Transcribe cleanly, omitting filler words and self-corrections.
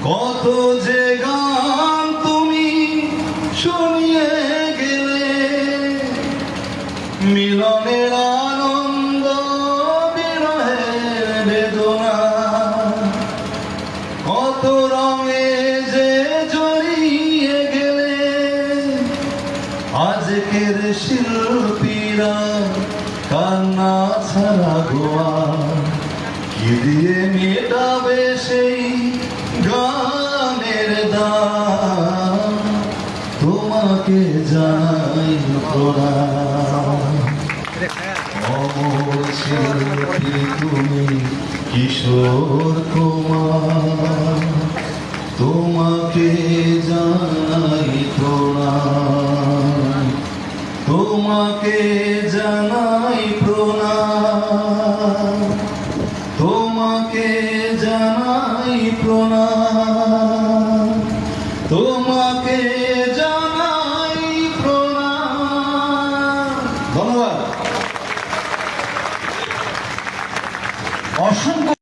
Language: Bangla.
কত যে গান তুমি শুনিয়ে গেলে, মিলনের আনন্দ বিরহের বেদনা, কত রঙে যে জড়িয়ে গেলে। আজকের শিল্পীরা কান্না ছাড়া গোয়া কি দিয়ে মেটাবে সেই গানের দাম। তোমাকে জানাই প্রণাম। অমর শিল্পী তুমি কিশোর কুমার, তোমাকে জানাই প্রণাম। তোমাকে জানাই প্রণাম। তোমাকে জানাই প্রণাম। তোমাকে জানাই প্রণাম। ধন্যবাদ। অসংখ্য